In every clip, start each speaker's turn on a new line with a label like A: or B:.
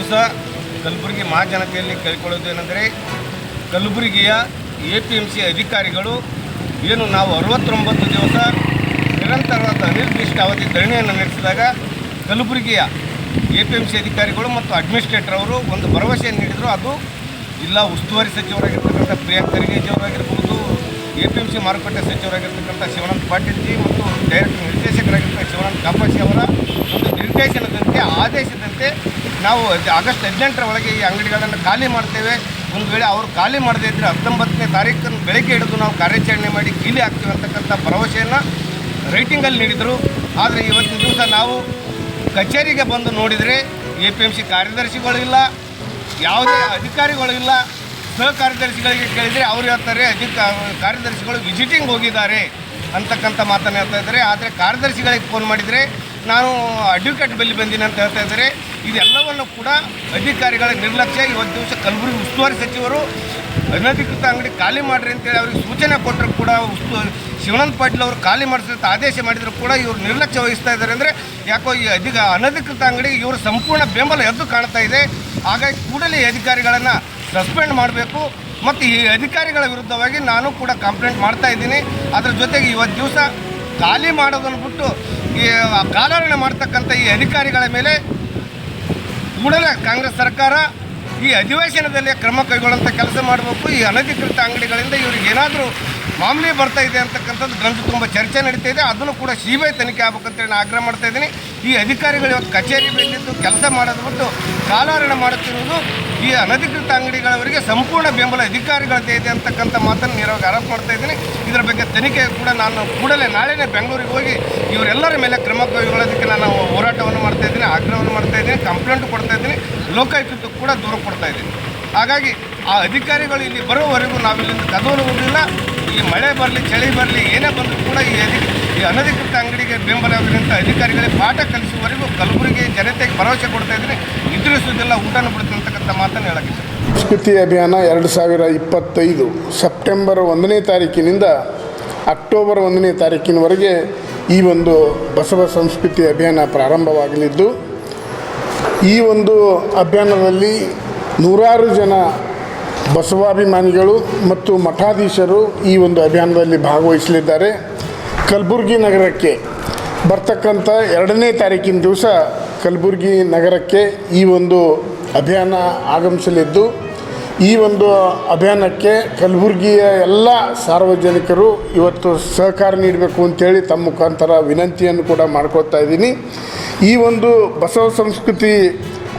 A: ದಿವಸ ಕಲಬುರಗಿ ಮಹಾಜನತೆಯಲ್ಲಿ ಕೇಳಿಕೊಳ್ಳೋದೇನೆಂದರೆ, ಕಲಬುರಗಿಯ APMC ಅಧಿಕಾರಿಗಳು ಏನು ನಾವು 69 ದಿವಸ ನಿರಂತರವಾದ ಅನಿರ್ದಿಷ್ಟ ಅವಧಿ ಧರಣಿಯನ್ನು ನಡೆಸಿದಾಗ ಕಲಬುರಗಿಯ APMC ಅಧಿಕಾರಿಗಳು ಮತ್ತು ಅಡ್ಮಿನಿಸ್ಟ್ರೇಟರ್ ಅವರು ಒಂದು ಭರವಸೆಯನ್ನು ನೀಡಿದರು. ಅದು ಜಿಲ್ಲಾ ಉಸ್ತುವಾರಿ ಸಚಿವರಾಗಿರ್ತಕ್ಕಂಥ ಪ್ರಿಯಾಂಕ್ ಖರ್ಗೆಜಿ ಅವರಾಗಿರ್ಬೋದು, APMC ಮಾರುಕಟ್ಟೆ ಸಚಿವರಾಗಿರ್ತಕ್ಕಂಥ ಶಿವಾನಂದ ಪಾಟೀಲ್ ಜಿ ಮತ್ತು ಡೈರೆಕ್ಟರ್ ನಿರ್ದೇಶಕರಾಗಿರ್ತಕ್ಕಂಥ ಶಿವಾನಂದ ಕಾಪಾಜಿ ಅವರ ಒಂದು ನಿರ್ದೇಶನದಂತೆ ಆದೇಶದಂತೆ ನಾವು ಆಗಸ್ಟ್ 18ರ ಒಳಗೆ ಈ ಅಂಗಡಿಗಳನ್ನು ಖಾಲಿ ಮಾಡ್ತೇವೆ. ಒಂದು ವೇಳೆ ಅವರು ಖಾಲಿ ಮಾಡದೇ ಇದ್ದರೆ 19ನೇ ತಾರೀಕನ್ನು ಬೆಳಗ್ಗೆ ಹಿಡಿದು ನಾವು ಕಾರ್ಯಾಚರಣೆ ಮಾಡಿ ಕೀಲಿ ಹಾಕ್ತೀವಿ ಅಂತಕ್ಕಂಥ ಭರವಸೆಯನ್ನು ರೈಟಿಂಗಲ್ಲಿ ನೀಡಿದರು. ಆದರೆ ಇವತ್ತಿನ ದಿವಸ ನಾವು ಕಚೇರಿಗೆ ಬಂದು ನೋಡಿದರೆ APMC ಕಾರ್ಯದರ್ಶಿಗಳಿಲ್ಲ, ಯಾವುದೇ ಅಧಿಕಾರಿಗಳಿಲ್ಲ. ಸಹ ಕಾರ್ಯದರ್ಶಿಗಳಿಗೆ ಕೇಳಿದರೆ ಅವ್ರು ಹೇಳ್ತಾರೆ ಕಾರ್ಯದರ್ಶಿಗಳು ವಿಸಿಟಿಂಗ್ ಹೋಗಿದ್ದಾರೆ ಅಂತಕ್ಕಂಥ ಮಾತನ್ನು ಹೇಳ್ತಾ ಇದ್ದಾರೆ. ಆದರೆ ಕಾರ್ಯದರ್ಶಿಗಳಿಗೆ ಫೋನ್ ಮಾಡಿದರೆ ನಾನು ಅಡ್ವೊಕೇಟ್ ಬಳಿ ಬಂದಿನಿ ಅಂತ ಹೇಳ್ತಾ ಇದ್ದಾರೆ. ಇದೆಲ್ಲವನ್ನು ಕೂಡ ಅಧಿಕಾರಿಗಳ ನಿರ್ಲಕ್ಷ್ಯ. ಇವತ್ತು ದಿವಸ ಕಲಬುರಗಿ ಉಸ್ತುವಾರಿ ಸಚಿವರು ಅನಧಿಕೃತ ಅಂಗಡಿ ಖಾಲಿ ಮಾಡಿರಿ ಅಂತೇಳಿ ಅವ್ರಿಗೆ ಸೂಚನೆ ಕೊಟ್ಟರು ಕೂಡ ಶಿವಾನಂದ ಪಾಟೀಲ್ ಅವರು ಖಾಲಿ ಮಾಡಿಸಿದಂಥ ಆದೇಶ ಮಾಡಿದರೂ ಕೂಡ ಇವರು ನಿರ್ಲಕ್ಷ್ಯ ವಹಿಸ್ತಾ ಇದ್ದಾರೆ. ಅಂದರೆ ಯಾಕೋ ಈ ಅನಧಿಕೃತ ಅಂಗಡಿಗೆ ಇವರು ಸಂಪೂರ್ಣ ಬೆಂಬಲ ಎದ್ದು ಕಾಣ್ತಾ ಇದೆ. ಹಾಗಾಗಿ ಕೂಡಲೇ ಈ ಅಧಿಕಾರಿಗಳನ್ನು ಸಸ್ಪೆಂಡ್ ಮಾಡಬೇಕು. ಮತ್ತು ಈ ಅಧಿಕಾರಿಗಳ ವಿರುದ್ಧವಾಗಿ ನಾನು ಕೂಡ ಕಂಪ್ಲೇಂಟ್ ಮಾಡ್ತಾ ಇದ್ದೀನಿ. ಅದರ ಜೊತೆಗೆ ಇವತ್ತು ದಿವಸ ಖಾಲಿ ಮಾಡೋದನ್ನು ಬಿಟ್ಟು ಈ ಕಾಲಹರಣ ಮಾಡ್ತಕ್ಕಂಥ ಈ ಅಧಿಕಾರಿಗಳ ಮೇಲೆ ಕೂಡಲೇ ಕಾಂಗ್ರೆಸ್ ಸರ್ಕಾರ ಈ ಅಧಿವೇಶನದಲ್ಲಿ ಕ್ರಮ ಕೈಗೊಳ್ಳುವಂಥ ಕೆಲಸ ಮಾಡಬೇಕು. ಈ ಅನಧಿಕೃತ ಅಂಗಡಿಗಳಿಂದ ಇವ್ರಿಗೆ ಏನಾದರೂ ಮಾಮೂಲಿ ಬರ್ತಾ ಇದೆ ಅಂತಕ್ಕಂಥದ್ದು ಗಂಟು ತುಂಬ ಚರ್ಚೆ ನಡೀತಾ ಇದೆ. ಅದನ್ನು ಕೂಡ CBI ತನಿಖೆ ಆಗಬೇಕಂತೇಳಿ ನಾನು ಆಗ್ರಹ ಮಾಡ್ತಾ ಇದ್ದೀನಿ. ಈ ಅಧಿಕಾರಿಗಳು ಇವತ್ತು ಕಚೇರಿ ಬೆಳೆದಿದ್ದು ಕೆಲಸ ಮಾಡೋದು ಬಿಟ್ಟು ಕಾಲಹರಣ ಮಾಡುತ್ತಿರುವುದು ಈ ಅನಧಿಕೃತ ಅಂಗಡಿಗಳವರಿಗೆ ಸಂಪೂರ್ಣ ಬೆಂಬಲ ಅಧಿಕಾರಿಗಳದ್ದೇ ಇದೆ ಅಂತಕ್ಕಂಥ ಮಾತನ್ನು ನೇರವಾಗಿ ಆರೋಪ ಮಾಡ್ತಾ ಇದ್ದೀನಿ. ಇದರ ಬಗ್ಗೆ ತನಿಖೆ ಕೂಡ ನಾನು ಕೂಡಲೇ ನಾಳೆನೇ ಬೆಂಗಳೂರಿಗೆ ಹೋಗಿ ಇವರೆಲ್ಲರ ಮೇಲೆ ಕ್ರಮ ಕೈಗೊಳ್ಳೋದಕ್ಕೆ ನಾನು ಹೋರಾಟವನ್ನು ಮಾಡ್ತಾ ಇದ್ದೀನಿ, ಆಗ್ರಹವನ್ನು ಮಾಡ್ತಾ ಇದ್ದೀನಿ, ಕಂಪ್ಲೇಂಟ್ ಕೊಡ್ತಾ ಇದ್ದೀನಿ, ಲೋಕಾಯುಕ್ತಕ್ಕೂ ಕೂಡ ದೂರು ಕೊಡ್ತಾ ಇದ್ದೀನಿ. ಹಾಗಾಗಿ ಆ ಅಧಿಕಾರಿಗಳು ಇಲ್ಲಿ ಬರೋವರೆಗೂ ನಾವಿಲ್ಲಿಂದ ಕದೋಲು ಹೋಗಲಿಲ್ಲ. ಈ ಮಳೆ ಬರಲಿ ಚಳಿ ಬರಲಿ ಏನೇ ಬಂದರೂ ಕೂಡ ಈ ಅನಧಿಕೃತ ಅಂಗಡಿಗೆ ಬೆಂಬಲವಾಗಿರುವಂಥ ಅಧಿಕಾರಿಗಳಿಗೆ ಪಾಠ ಕಲಿಸುವವರೆಗೂ ಕಲಬುರಗಿ ಜನತೆಗೆ ಭರವಸೆ ಕೊಡ್ತಾ ಇದ್ದೀನಿ. ನಿದ್ರಿಸುವುದಿಲ್ಲ, ಊಟನೂ ಬಿಡುತ್ತೆ ಅಂತಕ್ಕಂಥ ಮಾತನ್ನು ಹೇಳೋಕ್ಕಿದೆ.
B: ಸಂಸ್ಕೃತಿ ಅಭಿಯಾನ 2025 ಸೆಪ್ಟೆಂಬರ್ 1ನೇ ತಾರೀಕಿನಿಂದ ಅಕ್ಟೋಬರ್ 1ನೇ ತಾರೀಕಿನವರೆಗೆ ಈ ಒಂದು ಬಸವ ಸಂಸ್ಕೃತಿ ಅಭಿಯಾನ ಪ್ರಾರಂಭವಾಗಲಿದ್ದು, ಈ ಒಂದು ಅಭಿಯಾನದಲ್ಲಿ ನೂರಾರು ಜನ ಬಸವಾಭಿಮಾನಿಗಳು ಮತ್ತು ಮಠಾಧೀಶರು ಈ ಒಂದು ಅಭಿಯಾನದಲ್ಲಿ ಭಾಗವಹಿಸಲಿದ್ದಾರೆ. ಕಲಬುರಗಿ ನಗರಕ್ಕೆ ಬರ್ತಕ್ಕಂಥ 2ನೇ ತಾರೀಕಿನ ದಿವಸ ಕಲಬುರಗಿ ನಗರಕ್ಕೆ ಈ ಒಂದು ಅಭಿಯಾನ ಆಗಮಿಸಲಿದ್ದು, ಈ ಒಂದು ಅಭಿಯಾನಕ್ಕೆ ಕಲಬುರಗಿಯ ಎಲ್ಲ ಸಾರ್ವಜನಿಕರು ಇವತ್ತು ಸಹಕಾರ ನೀಡಬೇಕು ಅಂತೇಳಿ ತಮ್ಮ ಮುಖಾಂತರ ವಿನಂತಿಯನ್ನು ಕೂಡ ಮಾಡ್ಕೊಳ್ತಾ ಇದ್ದೀನಿ. ಈ ಒಂದು ಬಸವ ಸಂಸ್ಕೃತಿ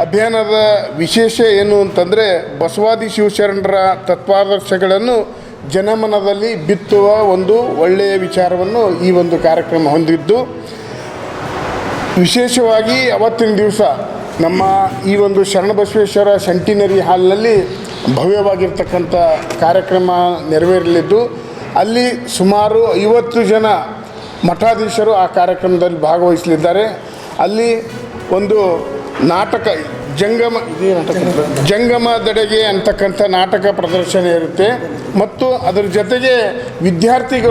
B: ಅಭಿಯಾನದ ವಿಶೇಷ ಏನು ಅಂತಂದರೆ, ಬಸವಾದಿ ಶಿವಶರಣರ ತತ್ವಾದರ್ಶಗಳನ್ನು ಜನಮನದಲ್ಲಿ ಬಿತ್ತುವ ಒಂದು ಒಳ್ಳೆಯ ವಿಚಾರವನ್ನು ಈ ಒಂದು ಕಾರ್ಯಕ್ರಮ ಹೊಂದಿದ್ದು, ವಿಶೇಷವಾಗಿ ಅವತ್ತಿನ ದಿವಸ ನಮ್ಮ ಈ ಒಂದು ಶರಣಬಸವೇಶ್ವರ ಸೆಂಟಿನರಿ ಹಾಲ್ನಲ್ಲಿ ಭವ್ಯವಾಗಿರ್ತಕ್ಕಂಥ ಕಾರ್ಯಕ್ರಮ ನೆರವೇರಲಿದ್ದು, ಅಲ್ಲಿ ಸುಮಾರು 50 ಜನ ಮಠಾಧೀಶರು ಆ ಕಾರ್ಯಕ್ರಮದಲ್ಲಿ ಭಾಗವಹಿಸಲಿದ್ದಾರೆ. ಅಲ್ಲಿ ಒಂದು ನಾಟಕ ಜಂಗಮದೆಡೆಗೆ ಅಂತಕ್ಕಂಥ ನಾಟಕ ಪ್ರದರ್ಶನ ಇರುತ್ತೆ. ಮತ್ತು ಅದರ ಜೊತೆಗೆ ವಿದ್ಯಾರ್ಥಿಗಳು